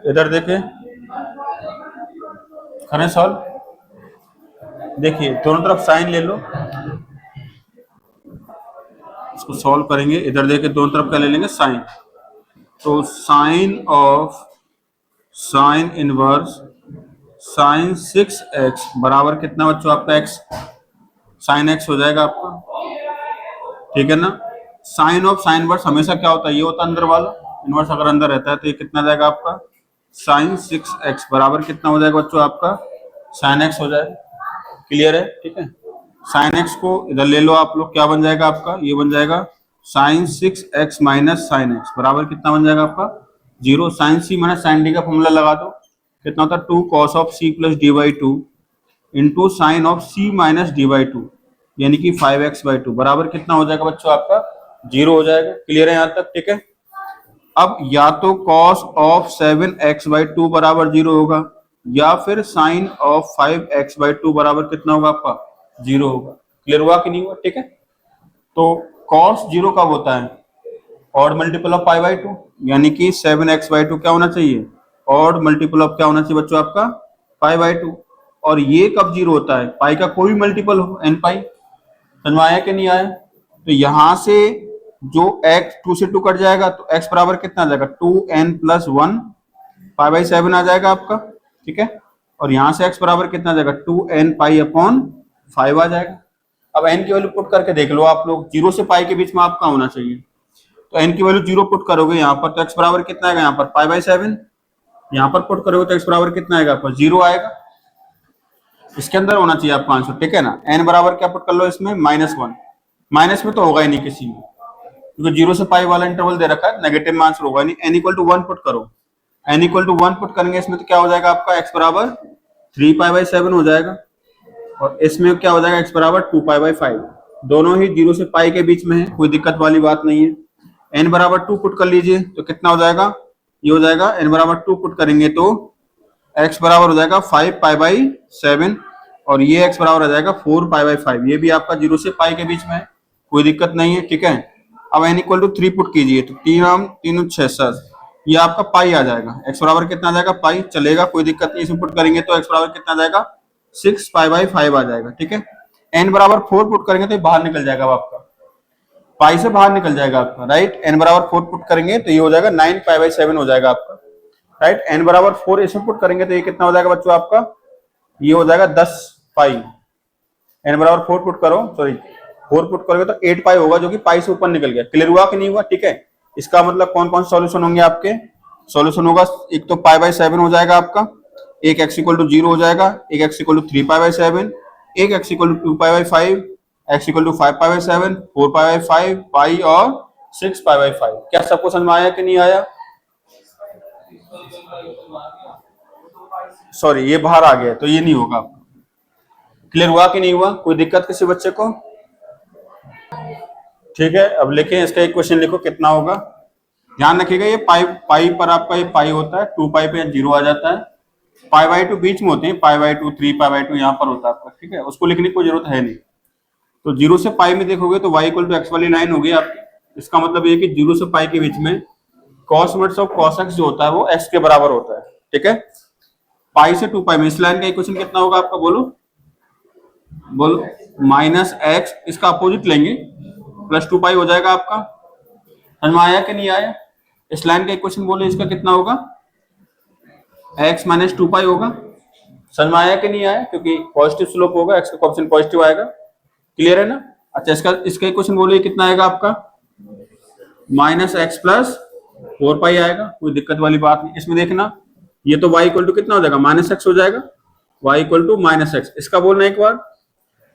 इधर देखे, करें सॉल्व। देखिए दोनों तरफ साइन ले लो, इसको सॉल्व करेंगे। इधर देखे दोनों तरफ क्या ले लेंगे, साइन। तो साइन इनवर्स साइन 6x बराबर कितना बच्चों आपका x, साइन x हो जाएगा आपका, ठीक है ना। साइन ऑफ साइन इनवर्स हमेशा क्या होता है, ये होता है अंदर वाला, इनवर्स अगर अंदर रहता है तो ये कितना जाएगा आपका, साइन 6x बराबर कितना हो जाएगा बच्चों आपका, साइन x हो जाएगा। क्लियर है, ठीक है। साइन x को इधर ले लो आप लोग, क्या बन जाएगा आपका, ये बन जाएगा sign 6x minus sign x बराबर कितना बन जाएगा आपका, 0। Sine c minus sine d का फॉर्मूला लगा दो, कितना होता है 2 cos of c plus d by two into sine of c minus d by two, यानी कि 5x/2 बराबर कितना हो जाएगा बच्चों आपका, 0 हो जाएगा। क्लियर है यहाँ तक, ठीक है। अब या तो cos ऑफ 7x/2 बराबर 0 होगा, या फिर साइन ऑफ 5x/2 बराबर कितना होगा आपका, 0 होगा। क्लियर हुआ कि नहीं हुआ, ठीक है। तो cos 0 कब होता है, ऑड मल्टीपल ऑफ पाई/2, यानी कि 7x/2 क्या होना चाहिए, ऑड मल्टीपल ऑफ क्या होना चाहिए बच्चों आपका, पाई/2। और ये कब 0 होता है, पाई का कोई मल्टीपल हो, n पाई। समझ में आया कि नहीं आया। तो यहां से जो x 2 से 2 कट जाएगा तो x बराबर कितना आ जाएगा, 2n+1 पाई/7 आ जाएगा आपका, ठीक है। और यहां से x बराबर कितना आ जाएगा, 2n पाई/5 आ जाएगा। अब n की वैल्यू पुट करके देख लो आप लोग, 0 से पाई के बीच में आपका होना चाहिए। तो n की वैल्यू 0 पुट करोगे यहाँ पर तो x बराबर कितना आएगा, यहाँ पर पाई/7। यहाँ पर पुट करोगे तो x बराबर कितना आएगा आपका, 0 आएगा। इसके अंदर होना चाहिए आपका आंसर, ठीक है ना। n बराबर क्या पुट कर लो इसमें, -1। माइनस में तो होगा ही नहीं किसी में, क्योंकि 0 से पाई वाला इंटरवल दे रखा है, नेगेटिव में आंसर होगा नहीं। n = 1 पुट करो, n = 1 पुट करेंगे इसमें तो क्या हो जाएगा आपका, x बराबर 3π/7 हो जाएगा। और इसमें क्या हो जाएगा, x बराबर 2π/5। दोनों ही 0 से पाई के बीच में है, कोई दिक्कत वाली बात नहीं है। n बराबर 2 पुट कर लीजिए तो कितना हो जाएगा, ये हो जाएगा n बराबर 2 पुट करेंगे तो x बराबर हो जाएगा 5π/7, और ये x बराबर आ जाएगा 4π/5। ये भी आपका 0 से पाई के बीच में है, कोई दिक्कत नहीं है, ठीक है। अब n = 3 पुट कीजिए तो 3 6 7, ये आपका पाई आ जाएगा। x बराबर कितना आ जाएगा, पाई चलेगा, कोई दिक्कत नहीं। इसमें पुट करेंगे तो x बराबर कितना आ जाएगा, 6π/5 आ जाएगा, ठीक है। n बराबर 4 पुट करेंगे तो बाहर निकल जाएगा आपका, पाई से बाहर निकल जाएगा आपका, राइट। n बराबर 4 पुट करेंगे तो ये हो जाएगा 9π/7 हो जाएगा आपका, राइट। n बराबर 4 इसमें पुट करेंगे तो ये कितना हो जाएगा बच्चों आपका, ये हो जाएगा 10 पाई। n बराबर 4 पुट करो, सॉरी 4 पुट करोगे तो 8 पाई होगा, जो कि पाई से ऊपर निकल गया। क्लियर हुआ कि नहीं हुआ, ठीक है। इसका मतलब कौन कौन सॉल्यूशन होंगे आपके, सॉल्यूशन होगा एक तो π/7 हो जाएगा आपका, एक x = 0 हो जाएगा, एक x = 3π/7, एक x = 2π/5, x = 5π/7, 4π/5, पाई और 6π/5। क्या सबको समझ में आया कि नहीं आया, सॉरी ये बाहर आ गया तो ये नहीं होगा आपका। क्लियर हुआ कि नहीं हुआ, कोई दिक्कत किसी बच्चे को, ठीक है। अब लिखें इसका एक क्वेश्चन लिखो, कितना होगा। ध्यान रखिएगा ये पाई पर आपका ये पाई होता है, 2 पाई पे 0 आ जाता है, π/2 बीच में होते हैं, π/2 3π/2 यहाँ पर होता है आपका, ठीक है। उसको लिखने की कोई जरूरत है नहीं। तो 0 से पाई में देखोगे तो y = x वाली लाइन होगी आपकी। इसका मतलब ये कि 0 से पाई के बीच में cos inverse of cos x जो होता है वो x के बराबर होता है, ठीक है। पाई से 2 पाई में इस लाइन का इक्वेशन कितना होगा आपका, बोलो बोलो, -x, इसका अपोजिट लेंगे +2 पाई हो जाएगा आपका। समझ में आया कि नहीं आया, इस लाइन का इक्वेशन बोलो, इसका कितना होगा, x - 2 पाई होगा। समझ में आया कि नहीं आया, क्योंकि पॉजिटिव स्लोप होगा, x का कोएफिशिएंट पॉजिटिव आएगा। क्लियर है ना। अच्छा इसका इक्वेशन बोलो, कितना आएगा आपका, -x + 4 पाई आएगा, कोई दिक्कत वाली बात नहीं। इसमें देखना ये तो y = कितना हो जाएगा, -x हो जाएगा, y = -x। इसका बोलना एक बार,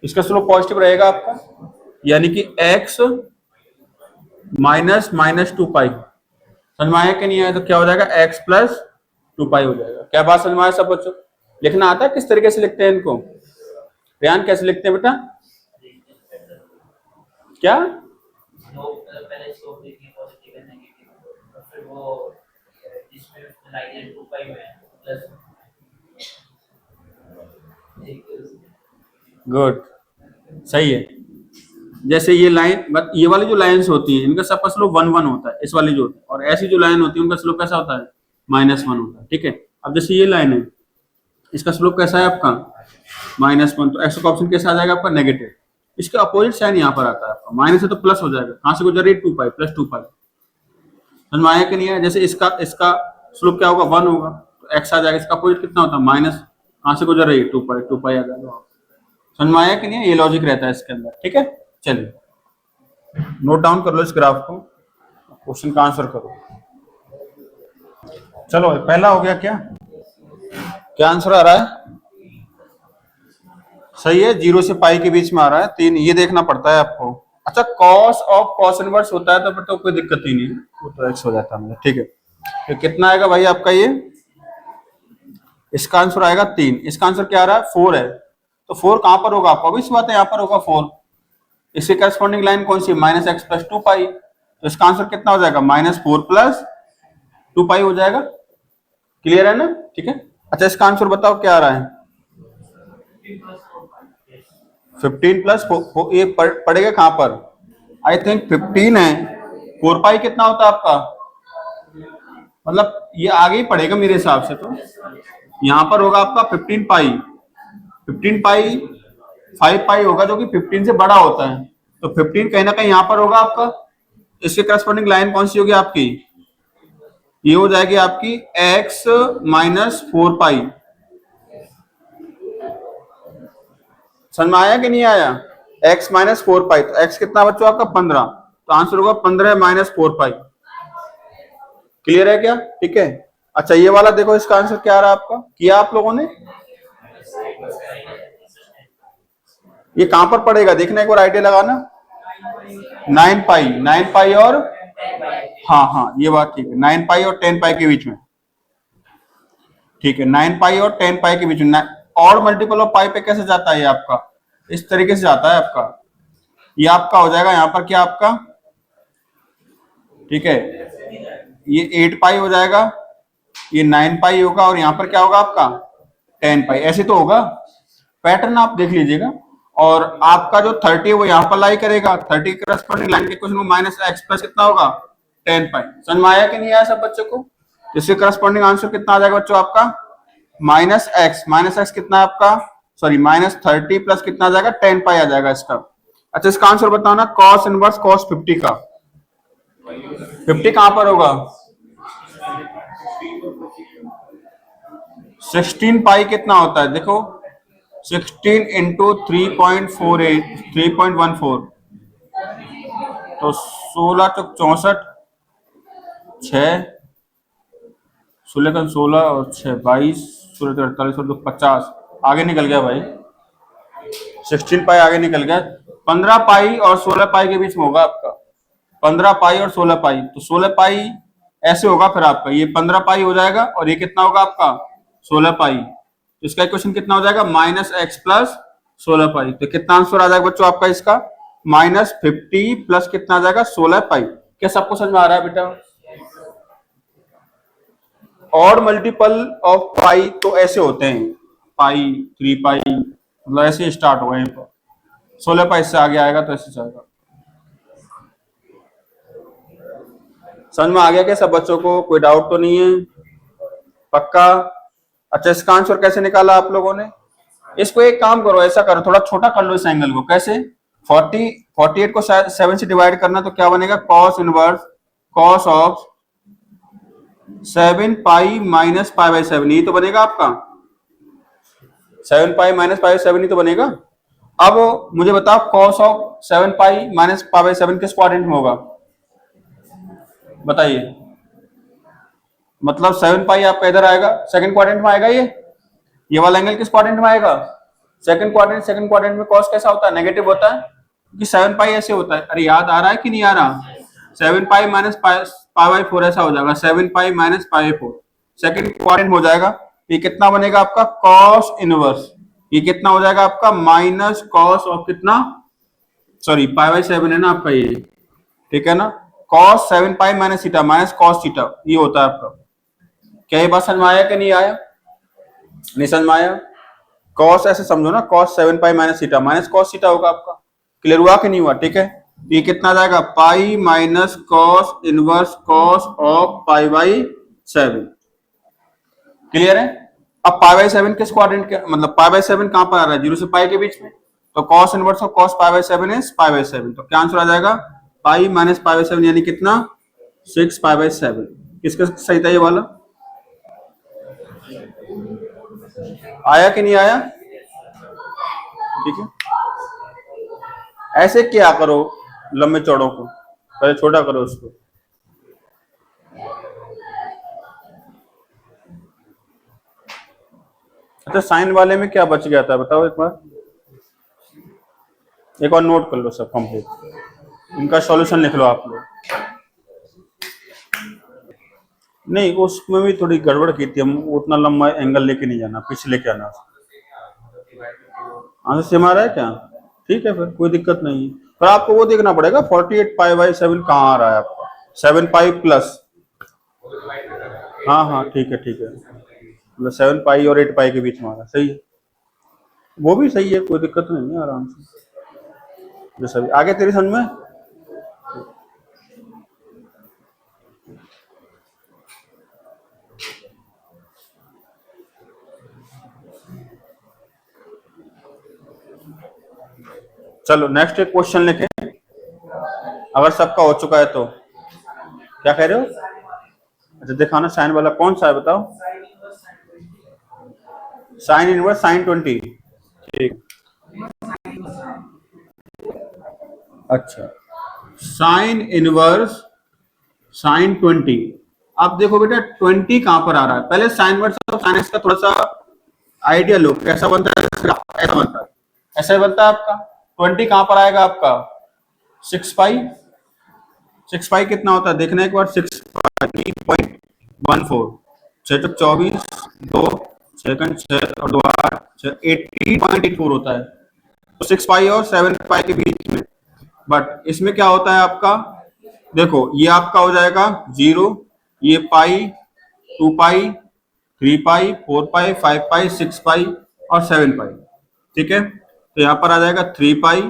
इसका स्लोप पॉजिटिव रहेगा आपका, यानी कि x - 2 पाई। समझ में आया कि नहीं आया, तो क्या हो जाएगा, x + 2 पाई हो जाएगा। क्या बात समझ में आया सब बच्चों। लिखना आता है किस तरीके से लिखते हैं इनको, रेहान कैसे लिखते हैं बेटा, क्या पहले स्लोप देखिए पॉजिटिव है नेगेटिव, और फिर वो इसमें लाइन 2 पाई में प्लस। गुड, सही है। जैसे ये लाइन, ये वाली जो लाइंस होती हैं इनका सबका स्लोप 1 1 होता है, इस वाली जो, और ऐसी जो लाइन होती है उनका स्लोप कैसा होता है, -1 होता है, ठीक है। अब जैसे ये लाइन है, इसका स्लोप कैसा है आपका -1, तो एक्स का ऑप्शन कैसा आ जाएगा आपका नेगेटिव। इसके अपोजिट साइन यहाँ पर आता है आपका, माइनस है तो प्लस हो जाएगा, कहाँ से गुजर रही है 2 पाई, +2 पाई। समझ में आया कि नहीं आया? जैसे इसका इसका स्लोप क्या होगा 1 होगा, तो एक्स आ जाएगा, इसका अपोजिट कितना होता है माइनस, कहाँ से गुजर रही है 2 पाई, 2 पाई आ जाएगा। समझ में आया कि नहीं है? ये लॉजिक रहता है इसके अंदर, ठीक है। चलिए नोट डाउन कर लो इस ग्राफ को, क्वेश्चन का आंसर करो। चलो पहला हो गया, क्या आंसर आ रहा है? सही है, 0 से पाई के बीच में आ रहा है 3, ये देखना पड़ता है आपको। अच्छा कॉस ऑफ कॉस इनवर्स होता है तो फिर तो कोई दिक्कत ही नहीं है, वो तो एक्स हो जाता है मुझे, ठीक है। तो कितना आएगा भाई आपका ये, इसका आंसर आएगा 3, इसका आंसर क्या आ रहा है 4 है, तो 4 कहां पर होगा आपको, अभी इस बात है यहाँ पर होगा 4। इसके करस्पॉन्डिंग लाइन कौन सी, -x + 2 पाई, तो इसका आंसर कितना हो जाएगा -4 + 2 पाई हो जाएगा। क्लियर है ना? ठीक है। अच्छा इसका आंसर बताओ क्या आ रहा है, 15 + 4, ये पड़ेगा कहां पर, आई थिंक 15 है, 4 पाई कितना होता है आपका, मतलब ये आगे ही पड़ेगा मेरे हिसाब से, तो यहां पर होगा आपका 15 पाई, 15 पाई 5 पाई होगा जो कि 15 से बड़ा होता है, तो 15 कहीं ना कहीं यहां पर होगा आपका। इसके करस्पॉन्डिंग लाइन कौन सी होगी आपकी, ये हो जाएगी आपकी x - 4 पाई। समझ में आया कि नहीं आया, x - 4 पाई, तो x कितना बच्चों आपका 15, तो आंसर होगा 15 - 4 पाई। क्लियर है क्या? ठीक है। अच्छा ये वाला देखो, इसका आंसर क्या आ रहा है आपका, किया आप लोगों ने, ये कहां पर पड़ेगा देखना, एक बार आइडिया लगाना, 9 पाई, 9 पाई और हाँ हाँ ये बात ठीक है, 9 पाई और 10 पाई के बीच में, ठीक है, 9 पाई और 10 पाई के बीच में। और मल्टीपल ऑफ पाई पे कैसे जाता है ये आपका, इस तरीके से जाता है आपका, ये आपका हो जाएगा यहाँ पर क्या आपका, ठीक है, ये 8 पाई हो जाएगा, ये 9 पाई होगा, और यहाँ पर क्या होगा आपका 10 पाई, ऐसे तो होगा, पैटर्न आप देख लीजिएगा। और आपका जो 30 है वो यहाँ पर लाई करेगा, 30 के करस्पॉन्डिंग लाइन के क्वेश्चन को -x + कितना होगा 10 पाई। समझ में आया कि नहीं आया सब बच्चों को? इसके करस्पॉन्डिंग आंसर कितना आ जाएगा बच्चों आपका -x कितना है आपका, सॉरी -30 प्लस कितना आ जाएगा 10 पाई आ जाएगा इसका। अच्छा इसका आंसर बताओ ना, cos इनवर्स cos 50 का, 50 कहां पर होगा, 16 पाई कितना होता है देखो, 16 इंटू 3.48 3.14, तो 16 चौक 64, 6 16 और 6 22, 16 48 और 2 50, आगे निकल गया भाई, 16 पाई आगे निकल गया, 15 पाई और 16 पाई के बीच में होगा आपका, 15 पाई और 16 पाई, तो 16 पाई ऐसे होगा फिर आपका, ये 15 पाई हो जाएगा और ये कितना होगा आपका 16 पाई, तो इसका इक्वेशन कितना हो जाएगा -x + 16 पाई। तो कितना आंसर आ जाएगा बच्चों आपका इसका -50 प्लस कितना आ जाएगा 16 पाई। क्या सबको समझ में आ रहा है बेटा? और मल्टीपल ऑफ पाई तो ऐसे होते हैं, पाई 3 पाई, मतलब ऐसे स्टार्ट होगा यहीं पर, 16 पाई से आगे आएगा तो ऐसे जाएगा। समझ में आ गया क्या सब बच्चों को? कोई डाउट तो नहीं है? पक्का? अच्छा इसका आंसर कैसे निकाला आप लोगों ने? इसको एक काम करो, ऐसा करो, थोड़ा छोटा कर लो इस एंगल को। कैसे? 48 को 7 से डिवाइड करना तो क्या बनेगा, cos इनवर्स cos ऑफ 7 पाई - π/7, ये तो बनेगा आपका 7 पाई - π/7, ही तो बनेगा। अब मुझे बताओ cos ऑफ 7 पाई - π/7 किस क्वाड्रेंट में होगा, बताइए। मतलब 7 पाई आपका इधर आएगा, सेकंड क्वाड्रेंट में आएगा, ये वाला एंगल किस क्वाड्रेंट में आएगा, सेकंड क्वाड्रेंट। सेकंड क्वाड्रेंट में cos कैसा होता है, नेगेटिव होता है, क्योंकि 7 पाई ऐसे होता है। अरे याद आ रहा है कि नहीं आ रहा? 7 पाई - π/4 ऐसा हो जाएगा, 7 पाई - π/4 सेकंड क्वाड्रेंट हो जाएगा। ये कितना बनेगा आपका cos इनवर्स, ये कितना हो जाएगा आपका -cos ऑफ कितना, सॉरी π/7 है ना आपका ये, ठीक है ना, cos 7 पाई - थीटा -cos थीटा, ये होता है आपका। क्या ये बात समझ में आया कि नहीं आया? नहीं समझ में आया? cos ऐसे समझो ना, cos 7 पाई - थीटा -cos थीटा होगा आपका। क्लियर हुआ कि नहीं हुआ? ठीक है, ये कितना आ जाएगा pi - cos inverse cos of π/7, clear है? अब पाई बाई 7 किस क्वाड्रेंट के, मतलब पाई बाई 7 कहां पर आ रहा है? 0 से पाई के बीच में, तो cos inverse of cos pi by 7 is pi by 7। तो क्या आंसर आ जाएगा? पाई माइनस पाई बाई 7 यानी कितना? 6 पाई बाई 7। किसका सही था ये वाला? आया कि नहीं आया? ठीक है, ऐसे क्या करो लंबे चौड़ों को, पहले छोटा करो उसको। अच्छा, साइन वाले में क्या बच गया था बताओ एक बार, एक बार नोट कर लो सब कंप्लीट, इनका सॉल्यूशन लिख लो आप लोग। नहीं, उसमें भी थोड़ी गड़बड़ की थी, हम उतना लंबा एंगल लेके नहीं जाना, पीछे लेके आना। आंसर सेम आ रहा है क्या? ठीक है, फिर कोई दिक्कत नहीं है। पर आपको वो देखना पड़ेगा 48 पाई बाई 7 कहाँ आ रहा है आपका, 7 पाई प्लस, हाँ हाँ ठीक है ठीक है, मतलब 7 पाई और 8 पाई के बीच में आ रहा है, सही है, वो भी सही है, कोई दिक्कत नहीं है, आराम से जो सही। आगे तेरी समझ में? चलो नेक्स्ट एक क्वेश्चन लेके, अगर सबका हो चुका है तो। क्या कह रहे हो? अच्छा दिखाना, साइन वाला कौन सा है बताओ? साइन इनवर्स साइन 20, ठीक। अच्छा, साइन इनवर्स साइन 20। अब देखो बेटा 20 कहां पर आ रहा है, पहले साइन इनवर्स और साइन एक्स का थोड़ा सा आइडिया लो, कैसा बनता है? ऐसा बनता है, ऐसा बनता है आपका। 20 कहां पर आएगा आपका? 6 पाई। 6 पाई कितना होता है देखना एक बार, 6.14, 6 तो 24, 2 सेकंड, 6 और 2 8, 80.84 होता है। तो 6 पाई और 7 पाई के बीच में, बट इसमें क्या होता है आपका, देखो ये आपका हो जाएगा 0, ये पाई, 2 पाई, 3 पाई, 4 पाई, 5 पाई, 6 पाई और 7 पाई, ठीक है। तो यहाँ पर आ जाएगा 3 पाई,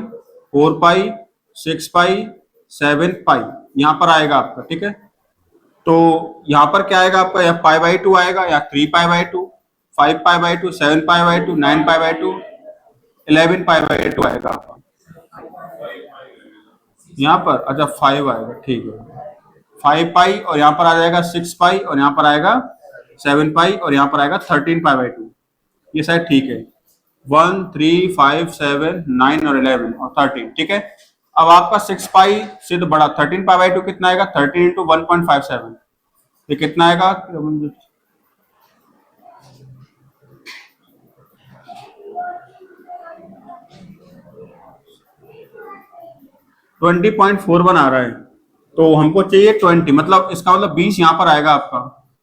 4 पाई, 6 पाई, 7 पाई, यहाँ पर आएगा आपका, ठीक है। तो यहाँ पर क्या आएगा आपका, या पाई बाई 2 आएगा, या 3 pi by 2, 5 pi by 2, 7 pi by 2, 9 pi by 2, 11 pi by 2 आएगा आपका यहाँ पर। अच्छा 5 आएगा, ठीक है, 5 पाई और यहाँ पर आ जाएगा 6 पाई और यहाँ पर आएगा 7 पाई और यहाँ पर आएगा 13 पाई बाई 2, ये शायद ठीक है। 1 3 5 7 9 और 11 और 13, ठीक है। अब आपका 6 पाई से तो बड़ा 13 पाई बाई 2 कितना आएगा, 13 इंटू 1.57, ये कितना आएगा? 20.41 आ रहा है, तो हमको चाहिए 20, मतलब इसका मतलब 20 यहाँ पर आएगा आपका,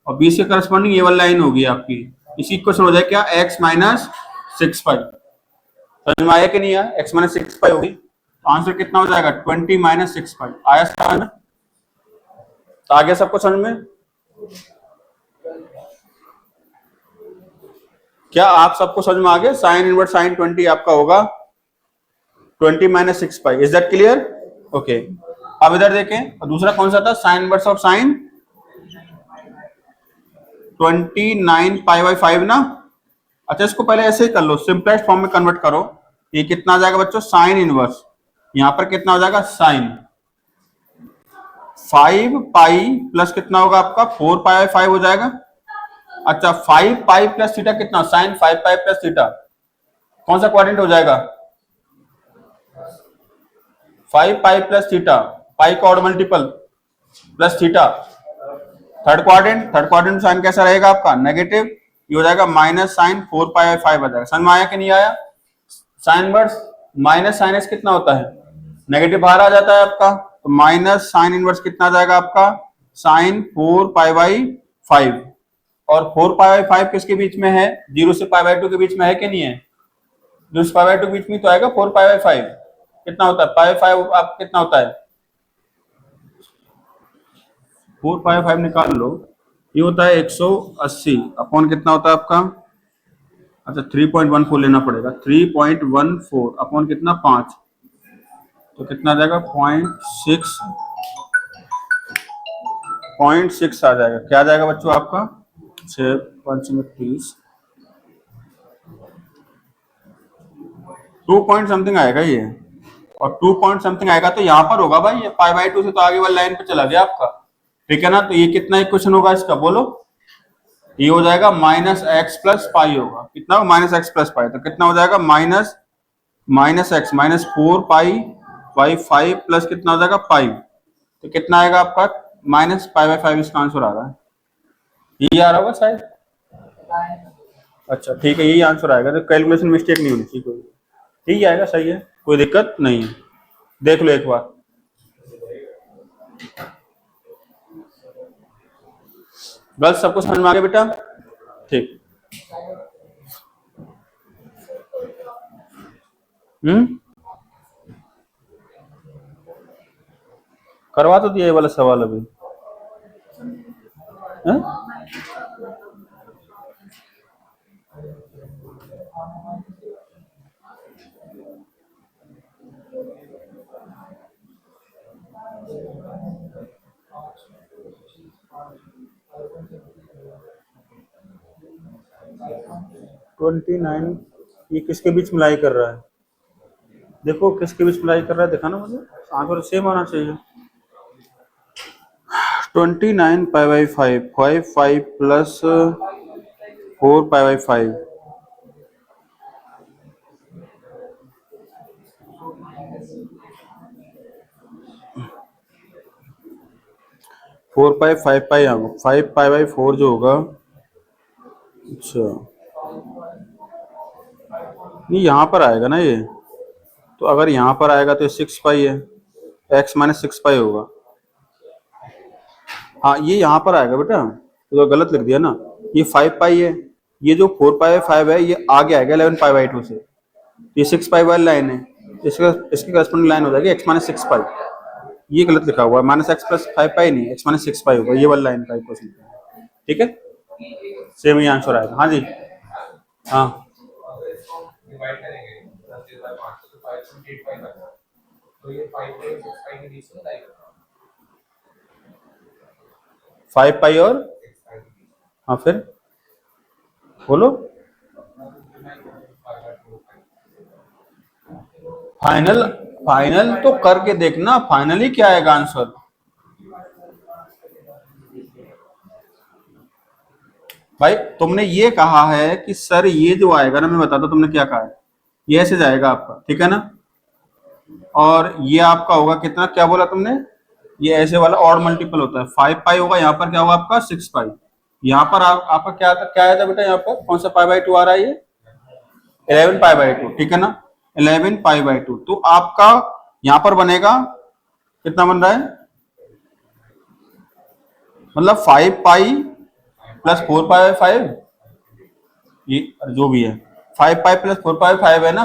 और 20 के करस्पॉन्डिंग ये वाली लाइन होगी आपकी। इसी क्वेश्चन हो जाए क्या, x माइनस 6 पाई। समझ में आया कि नहीं आया? x माइनस 6 पाई होगी, तो आंसर कितना हो जाएगा, 20 माइनस 6 पाई। आया समझ में? तो आगे सबको समझ में? क्या आप सबको समझ में आ गया? साइन इनवर्स साइन 20 आपका होगा 20 minus 6 pi. Is that clear? Okay, अब इधर देखें, दूसरा कौन सा था, sine inverse of sine 29 pi by 5 ना। अच्छा इसको पहले ऐसे ही कर लो, सिंपलेस्ट फॉर्म में कन्वर्ट करो। ये कितना आ जाएगा बच्चों, साइन इनवर्स, यहां पर कितना हो जाएगा, साइन 5 पाई प्लस कितना होगा आपका, 4 पाई बाई 5 हो जाएगा। अच्छा 5 पाई प्लस थीटा कितना, साइन 5 पाई प्लस थीटा, कौन सा क्वाड्रेंट हो जाएगा, 5 पाई प्लस थीटा, पाई का odd multiple plus theta, third quadrant. Third quadrant में साइन कैसा रहेगा आपका, नेगेटिव, ये हो जाएगा माइनस साइन 4 पाई बाई 5 आ जाएगा। समझ में आया कि नहीं आया? Sine inverse minus sine x कितना होता है, नेगेटिव बाहर आ जाता है आपका, तो माइनस साइन इनवर्स कितना आ जाएगा आपका, साइन 4 पाई बाई 5, और 4 पाई बाई 5 किसके बीच में है, 0 से पाई बाई 2 के बीच में है कि नहीं है, 0 से पाई बाई 2 के बीच में तो आएगा 4 पाई बाई 5, कितना होता है पाई 5 आप कितना होता है, 4 पाई 5 निकाल लो, ये होता है 180 अपॉन कितना होता है आपका, अच्छा 3.14 लेना पड़ेगा, 3.14 अपॉन कितना 5, तो कितना आ जाएगा 0.6 आ जाएगा। क्या आ जाएगा बच्चों आपका 6 5 30 2 पॉइंट समथिंग आएगा ये, और 2 पॉइंट समथिंग आएगा तो यहाँ पर होगा भाई, ये पाई बाई 2 से तो आगे वाली लाइन पे चला गया आपका, ठीक है ना। तो ये कितना इक्वेशन होगा इसका बोलो, ये हो जाएगा माइनस एक्स प्लस पाई होगा, कितना हो माइनस एक्स प्लस पाई, तो कितना हो जाएगा minus x minus 4 pi by 5 plus कितना हो जाएगा पाई, तो कितना आएगा आपका माइनस पाई बाई 5, इसका आंसर आ रहा है, यही आ रहा होगा शायद। अच्छा ठीक है, यही आंसर आएगा, तो कैलकुलेशन मिस्टेक नहीं होनी चाहिए कोई, ठीक आएगा, सही है, कोई दिक्कत नहीं है। देख लो एक बार, बस सबको समझ में आ गया बेटा, ठीक। करवा तो दिया ये वाला सवाल अभी, हैं? 29 ये किसके बीच मिलाई कर रहा है, देखो किसके बीच मिलाई कर रहा है, दिखाना मुझे, आंसर सेम आना चाहिए। 29 pi by 5 plus 4 pi by 5, four pi 5 pi 5 pi by 4 जो होगा, अच्छा नहीं यहाँ पर आएगा ना ये, तो अगर यहाँ पर आएगा तो 6 पाई है, एक्स माइनस 6 पाई होगा, हाँ ये यहाँ पर आएगा बेटा, तो गलत लिख दिया ना, ये 5 पाई है, ये जो 4 पाई बाई 5 है ये आगे आएगा 11 पाई बाई 2 से, ये 6 पाई वाली लाइन है, इसकी करस्पॉन्डिंग लाइन हो जाएगी एक्स माइनस 6 पाई, ये गलत लिखा हुआ है, माइनस एक्स प्लस 5 पाई नहीं, एक्स माइनस 6 पाई होगा, ये वाली लाइन का इक्वेशन, ठीक है, सेम ही आंसर आएगा। हाँ जी, हाँ फाइव पाई और, हाँ फिर बोलो, फाइनल फाइनल तो करके देखना, फाइनली क्या आएगा आंसर। भाई तुमने ये कहा है कि सर ये जो आएगा ना, मैं बताता हूं तुमने क्या कहा है, ये ऐसे जाएगा आपका, ठीक है ना, और ये आपका होगा कितना, क्या बोला तुमने, ये ऐसे वाला ऑड मल्टीपल होता है, 5 पाई होगा, यहाँ पर क्या होगा आपका 6 पाई, यहाँ पर आपका क्या आया था बेटा, यहाँ पर कौन सा पाई बाई 2 आ रहा है, ये 11 पाई बाई 2, ठीक है ना, 11 पाई बाई 2, तो आपका यहाँ पर बनेगा कितना बन रहा है, मतलब 5 पाई प्लस 4 पाई बाई 5, ये जो भी है 5 पाई प्लस 4 पाई बाई 5 है ना।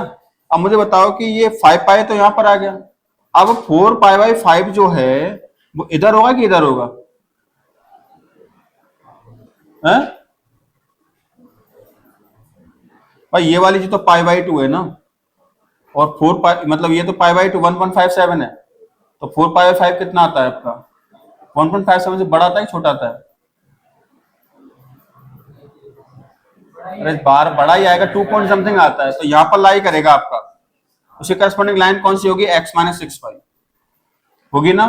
अब मुझे बताओ कि ये 5 पाई तो यहाँ पर आ गया, अब 4 पाई बाई 5 जो है वो इधर होगा कि इधर होगा, है भाई, ये वाली जो तो पाई बाई 2 है ना, और 4 पाई मतलब ये तो पाई बाई 2 1.57 है, तो 4 पाई बाई 5 कितना आता है आपका, 1.57 से बड़ा आता है छोटा आता है, अरे बार बड़ा ही आएगा, 2 पॉइंट समथिंग आता है, तो यहाँ पर लाई करेगा आपका, उसकी करस्पॉन्डिंग लाइन कौन सी होगी, एक्स माइनस 6 पाई होगी ना,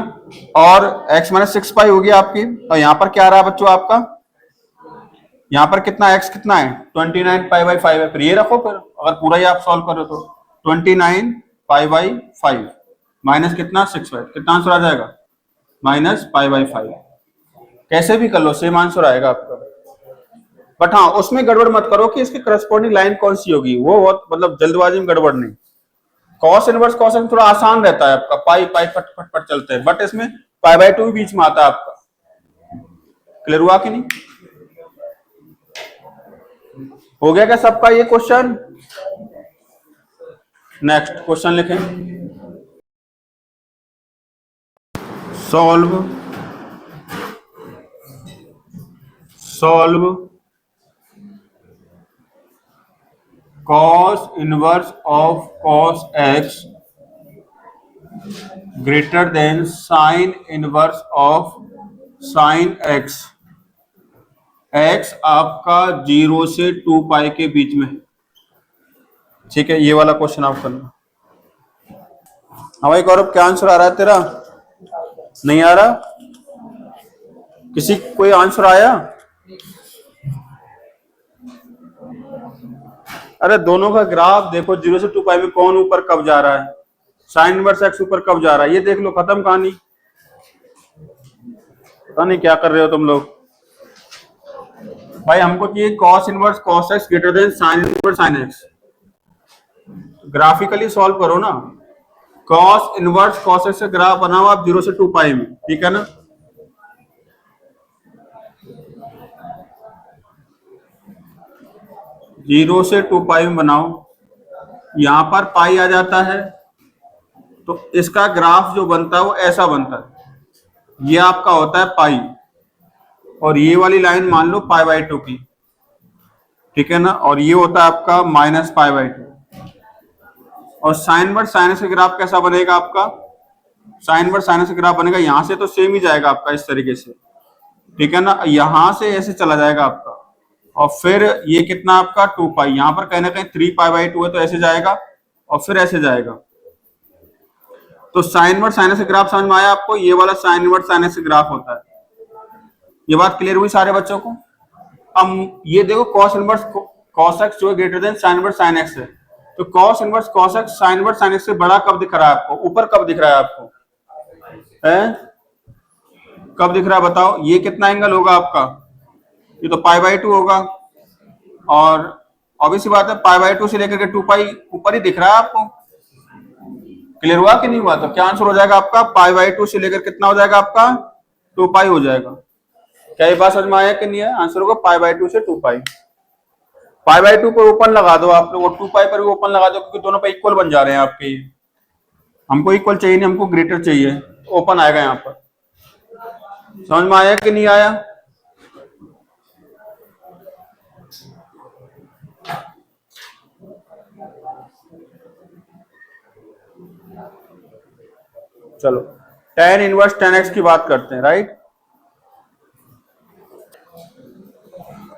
और एक्स माइनस 6 पाई होगी आपकी, और यहाँ पर क्या आ रहा है बच्चों आपका, यहाँ पर कितना एक्स कितना है 29 पाई बाई 5 है, फिर ये रखो, फिर अगर पूरा ही आप सॉल्व करो तो 29 पाई बाई 5 माइनस कितना 6 पाई, कितना आंसर आ जाएगा माइनस पाई बाई 5, कैसे भी कर लो सेम आंसर आएगा आपका, बट हाँ उसमें गड़बड़ मत करो कि इसकी करस्पॉन्डिंग लाइन कौन सी होगी, वो बहुत मतलब जल्दबाजी में गड़बड़ नहीं, कॉस इनवर्स कॉस थोड़ा आसान रहता है आपका, पाई पाई फट फट फट चलते हैं, बट इसमें पाई बाई 2 बीच में आता है आपका, क्लियर हुआ कि नहीं, हो गया क्या सबका ये क्वेश्चन, नेक्स्ट क्वेश्चन लिखें, solve cos inverse of cos x greater than sin inverse of sin x x आपका 0 से 2 पाई के बीच में, ठीक है। ये वाला क्वेश्चन आप करना। हाँ भाई गौरव, क्या आंसर आ रहा है तेरा? नहीं आ रहा? किसी कोई आंसर आया? अरे दोनों का ग्राफ देखो, 0 से 2 पाई में कौन ऊपर कब जा रहा है, साइन इनवर्स एक्स ऊपर कब जा रहा है, ये देख लो, खत्म कहानी। पता नहीं क्या कर रहे हो तुम लोग। भाई हमको चाहिए cos inverse cos x greater than sine inverse sine x. Graphically solve करो ना। कॉस इनवर्स कॉस एक्स का ग्राफ बनाओ आप 0 से 2 पाई में, ठीक है ना। जीरो से 2 पाई में बनाओ, यहां पर पाई आ जाता है, तो इसका ग्राफ जो बनता है वो ऐसा बनता है। ये आपका होता है पाई, और ये वाली लाइन मान लो पाई बाई 2 की, ठीक है ना। और ये होता है आपका माइनस पाई बाई 2। और साइन वर्स साइन एक्स का ग्राफ कैसा बनेगा आपका? साइन वर्स साइन एक्स का ग्राफ बनेगा, यहां से तो सेम ही जाएगा आपका इस तरीके से, ठीक है ना। यहां से ऐसे चला जाएगा आपका, और फिर ये कितना आपका 2 पाई, यहां पर कहीं ना कहीं 3 पाई बाई 2 है, तो ऐसे जाएगा और फिर ऐसे जाएगा। तो साइन वर्स साइन एक्स का ग्राफ समझ में आया आपको? ये वाला साइन वर्स साइन एक्स का ग्राफ होता है। ये बात क्लियर हुई सारे बच्चों को? अब ये देखो कॉस इनवर्स कॉस एक्स जो है greater than sine inverse sine x है, तो cos inverse cos x sine inverse sine x से बड़ा कब दिख रहा है आपको? ऊपर कब दिख रहा है आपको? कब दिख रहा है बताओ? ये कितना एंगल होगा आपका? ये तो पाई बाई 2 होगा, और ऑब्वियस सी बात है पाई बाई 2 से लेकर के 2 पाई ऊपर ही दिख रहा है आपको। क्लियर हुआ कि नहीं हुआ? तो क्या आंसर हो जाएगा आपका? पाई बाई 2 से लेकर कितना हो जाएगा आपका? 2 पाई हो जाएगा। क्या ये बात समझ में आया कि नहीं है? आंसर होगा पाई बाई 2 से 2 पाई। पाई बाई 2 पर ओपन लगा दो आप लोग, और 2 पाई पर भी ओपन लगा दो, क्योंकि दोनों पे इक्वल बन जा रहे हैं आपके। हमको इक्वल चाहिए नहीं, हमको ग्रेटर चाहिए, ओपन आएगा यहाँ पर। समझ में आया कि नहीं आया? चलो tan इनवर्स tan x की बात करते हैं, right.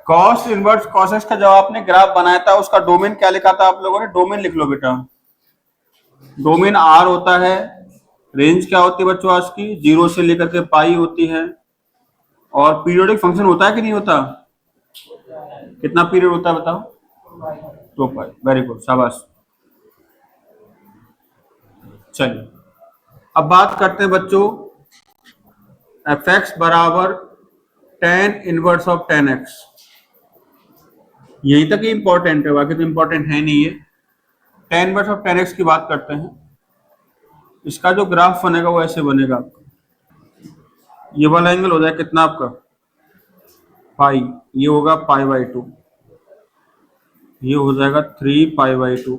Cos inverse cos x का जब आपने ग्राफ बनाया था, उसका डोमेन क्या लिखा था आप लोगों ने? डोमेन लिख लो बेटा। डोमेन आर होता है, रेंज क्या होती है बच्चों आज की? 0 से लेकर के पाई होती है, और पीरियोडिक फंक्शन होता है कि नहीं होता? कितना पीरियड होता है बताओ? 2 पाई। वेरी गुड, शाबाश। चलिए अब बात करते हैं बच्चों, एफ एक्स बराबर tan inverse of tan x। यही तक ही इंपॉर्टेंट है, बाकी तो इंपॉर्टेंट है नहीं। ये tan inverse of tan x की बात करते हैं। इसका जो ग्राफ बनेगा वो ऐसे बनेगा आपका, ये वाला एंगल हो जाएगा कितना आपका? पाई। ये होगा पाई बाई 2, ये हो जाएगा 3 पाई बाई 2,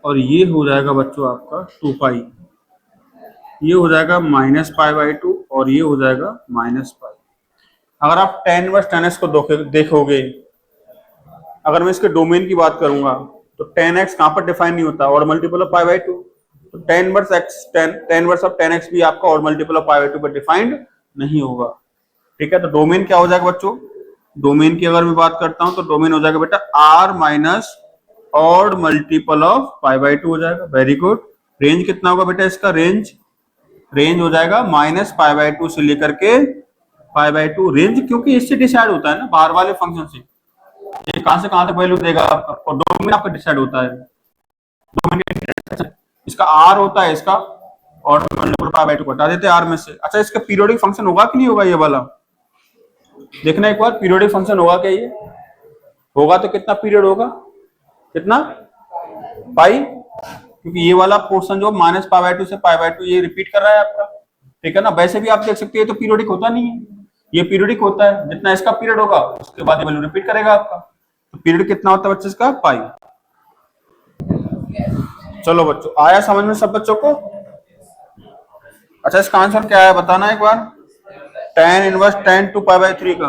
और ये हो जाएगा बच्चों आपका 2 पाई। ये हो जाएगा माइनस पाई बाई 2, और ये हो जाएगा माइनस पाई। अगर आप tan इनवर्स tan x को देखोगे, अगर मैं इसके डोमेन की बात करूंगा, तो tan x कहां पर डिफाइन नहीं होता? और मल्टीपल ऑफ पाई बाई 2। तो tan inverse x tan inverse of tan x भी आपका और मल्टीपल ऑफ पाई बाई 2 पर डिफाइंड नहीं होगा, ठीक है। तो डोमेन क्या हो जाएगा बच्चों? डोमेन की अगर मैं बात करता हूं, तो डोमेन हो जाएगा बेटा r माइनस और मल्टीपल ऑफ पाई बाई 2 हो जाएगा। Very good. रेंज कितना होगा बेटा इसका? रेंज हो जाएगा माइनस पाई बाई 2 से लेकर के पाई बाई 2। रेंज क्योंकि इससे डिसाइड होता है ना, बाहर वाले फंक्शन से, ये कहां से कहां तक वैल्यू देगा आपका, और डोमेन आपका डिसाइड होता है। डोमेन इसका आर होता है इसका, और पाई बाई 2 हटा देते हैं आर में से। अच्छा, इसका पीरियोडिक फंक्शन होगा कि नहीं होगा? ये वाला देखना एक बार, पीरियोडिक फंक्शन होगा क्या? ये होगा तो कितना पीरियड होगा? कितना? पाई, क्योंकि ये वाला पोर्शन जो माइनस पाई बाई 2 से पाई बाई 2 ये रिपीट कर रहा है आपका, ठीक है ना। वैसे भी आप देख सकते हैं तो पीरियोडिक होता नहीं है, ये पीरियोडिक होता है। जितना इसका पीरियड होगा उसके बाद ये वैल्यू रिपीट करेगा आपका। तो पीरियड कितना होता है बच्चे इसका? पाई। चलो बच्चों, आया समझ में सब बच्चों को? अच्छा, इसका आंसर क्या है बताना एक बार। tan inverse tan 2 pi by 3 का।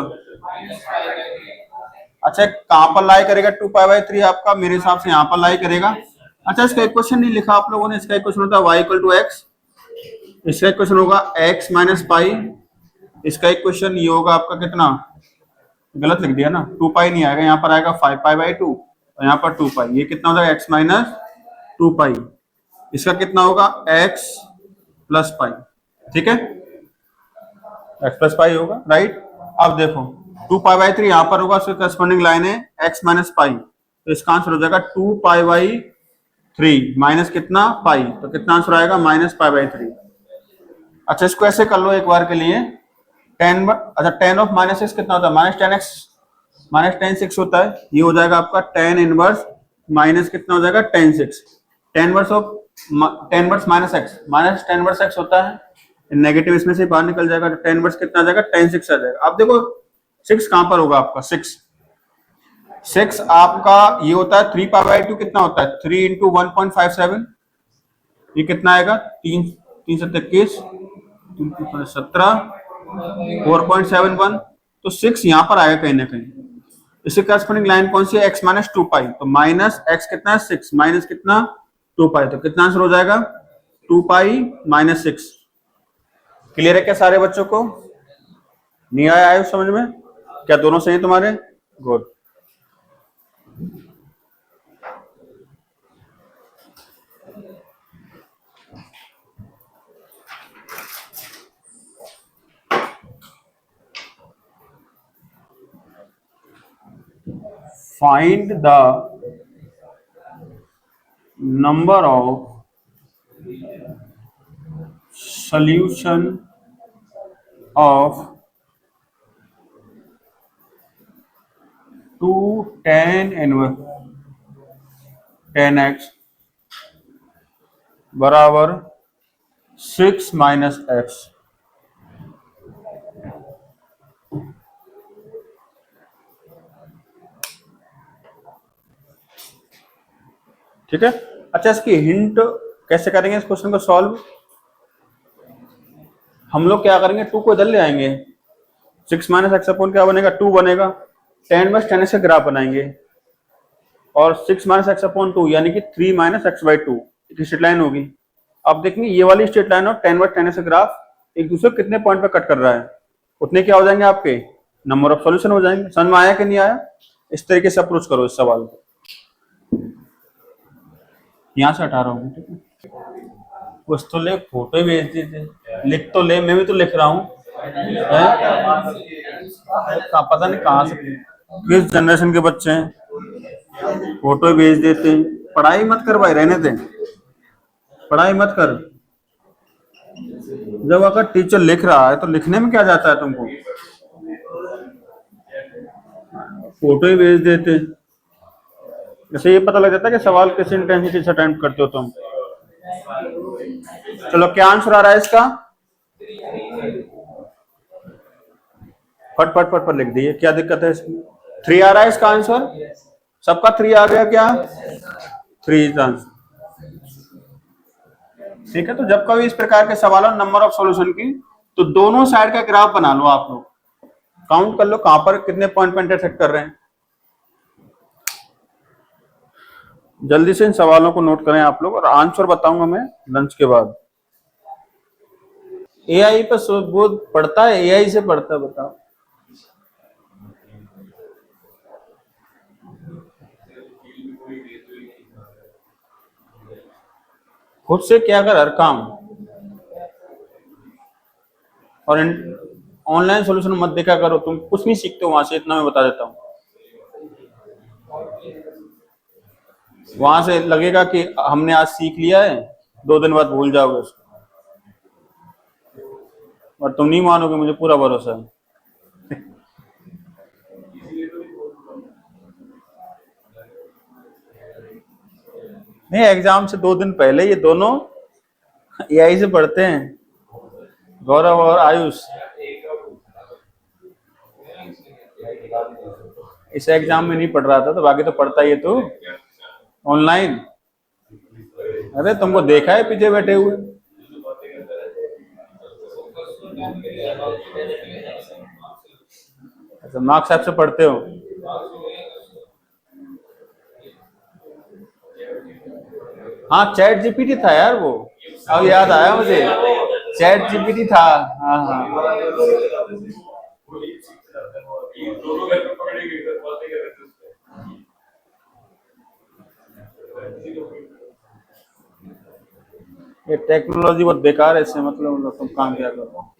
अच्छा, कहां पर लाई करेगा 2 पाई बाई 3 आपका? मेरे हिसाब से यहाँ पर लाई करेगा। अच्छा, इसका इक्वेशन नहीं लिखा आप लोगों ने। इसका इक्वेशन होता है y इक्वल टू एक्स, इसका इक्वेशन होगा x माइनस पाई, इसका इक्वेशन ये होगा आपका कितना? गलत लिख दिया ना, 2 पाई नहीं आएगा, यहाँ पर आएगा 5 पाई बाई 2 और यहाँ पर 2 पाई। ये कितना हो जाएगा, x माइनस 2 पाई। इसका कितना होगा, x प्लस पाई। ठीक है, x प्लस पाई होगा, राइट। अब देखो 2 पाई बाई 3 यहाँ पर होगा, उसके करस्पॉन्डिंग लाइन है x माइनस पाई, तो इसका आंसर हो जाएगा 2 पाई बाई 3 माइनस कितना, पाई, तो कितना आंसर आएगा, माइनस पाई बाई 3। अच्छा इसको ऐसे कर लो एक बार के लिए, अच्छा टेन ऑफ माइनस एक्स कितना होता है, माइनस 10x माइनस 10 6 होता है, ये हो जाएगा आपका टेन इनवर्स माइनस कितना हो जाएगा, 10 6। Tan inverse of tan inverse minus tan inverse x होता है, नेगेटिव इसमें से बाहर निकल जाएगा, तो टेन वर्स कितना आ जाएगा, 10 6 आ जाएगा। अब देखो 6 कहां पर होगा आपका, 6 आपका ये होता है 3 पाई बाई 2 कितना होता है, 3 इंटू 1.57, ये कितना आएगा, 3 7 21 17 4.71, तो 6 यहां पर आएगा कहीं ना कहीं। इसके करस्पॉन्डिंग लाइन कौन सी है, x माइनस 2 पाई, तो माइनस x कितना है 6 माइनस कितना 2 पाई, तो कितना आंसर हो जाएगा 2 पाई माइनस 6। क्लियर है क्या सारे बच्चों को, नहीं आया समझ में, क्या दोनों सही है तुम्हारे, good. Find the number of solution of 2 tan inverse 10x बराबर 6 माइनस एक्स। ठीक है, अच्छा इसकी हिंट कैसे करेंगे इस क्वेश्चन को सॉल्व, हम लोग क्या करेंगे, 2 को इधर ले आएंगे, 6 माइनस एक्स अपॉन क्या बनेगा, 2 बनेगा, टेन बस 10 का ग्राफ बनाएंगे, और 6 माइनस एक्स अपॉन 2 यानी कि 3 माइनस एक्स बाई 2 एक स्ट्रेट लाइन होगी। अब देखेंगे ये वाली स्ट्रेट लाइन और 10 बस 10 का ग्राफ एक दूसरे को कितने पॉइंट पे कट कर रहा है, उतने क्या हो जाएंगे आपके, नंबर ऑफ सॉल्यूशन हो जाएंगे। समझ में आया कि नहीं आया, इस तरीके से अप्रोच करो इस सवाल को। यहाँ से हटा रहा हूँ, ठीक है, कुछ तो ले, फोटो भेज दीजिए, लिख तो ले, मैं भी तो लिख रहा हूँ, पता नहीं कहाँ से किस जनरेशन के बच्चे हैं, फोटो भेज देते हैं। पढ़ाई मत कर भाई, रहने दे, पढ़ाई मत कर। जब अगर टीचर लिख रहा है तो लिखने में क्या जाता है तुमको, फोटो ही भेज देते। जैसे ये पता लग जाता है कि सवाल किस इंटेंसिटी से अटेम्प्ट करते हो तुम। चलो क्या आंसर आ रहा है इसका, फट फट फट फट लिख दिए, क्या दिक्कत है इसमें, 3 आ रहा है इसका आंसर, सबका 3 आ गया क्या, 3 आंसर। ठीक है, तो जब कभी इस प्रकार के सवाल हो नंबर ऑफ सॉल्यूशन की, तो दोनों साइड का ग्राफ बना लो आप लोग, काउंट कर लो कहां पर कितने पॉइंट पे इंटरसेक्ट कर रहे हैं। जल्दी से इन सवालों को नोट करें आप लोग, और आंसर बताऊंगा मैं लंच के बाद। एआई पर वो पढ़ता है, एआई से पढ़ता है, बताओ खुद से क्या कर हर काम, और ऑनलाइन सॉल्यूशन मत देखा करो, तुम कुछ नहीं सीखते हो वहां से, इतना मैं बता देता हूँ। वहां से लगेगा कि हमने आज सीख लिया है, 2 दिन बाद भूल जाओगे उसको, और तुम नहीं मानोगे, मुझे पूरा भरोसा है। नहीं, एग्जाम से 2 दिन पहले ये दोनों एआई से पढ़ते हैं, गौरव और आयुष। इस एग्जाम में नहीं पढ़ रहा था, तो बाकी तो पढ़ता ही है तू ऑनलाइन। अरे तुमको देखा है पीछे बैठे हुए, अच्छा मार्क्स ऐप से पढ़ते हो। हाँ चैट जीपीटी था यार वो, अब याद आया मुझे, चैट जीपीटी था। हाँ हाँ दोनों घर में पकड़ेंगे इधर बातें कर रहे थे उस पे। ये टेक्नोलॉजी बहुत बेकार है, इससे मतलब तुम काम क्या करो।